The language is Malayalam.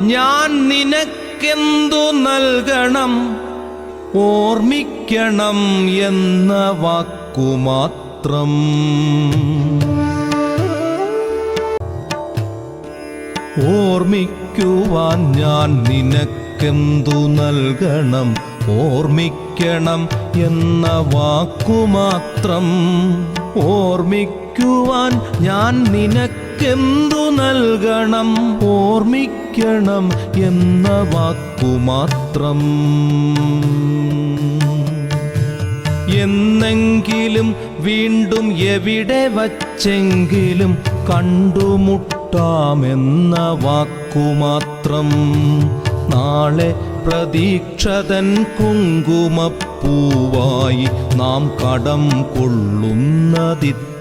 ഞാൻ നിനക്കെന്തു നൽകണം, ഓർമ്മിക്കണം എന്ന വാക്കുമാത്രം. ഓർമ്മിക്കുവാൻ ഞാൻ നിനക്കെന്തു നൽകണം, ഓർമ്മിക്കണം എന്ന വാക്കുമാത്രം. ഓർമ്മിക്കുവാൻ ഞാൻ നിനക്കെന്തു നൽകണം, ഓർമ്മിക്കണം എന്ന വാക്കുമാത്രം. എന്നെങ്കിലും വീണ്ടും എവിടെ വച്ചെങ്കിലും കണ്ടുമുട്ടാമെന്ന വാക്കുമാത്രം. നാളെ പ്രതീക്ഷതൻ കുങ്കുമപ്പൂവായി നാം കടം കൊള്ളുന്നതിത്ര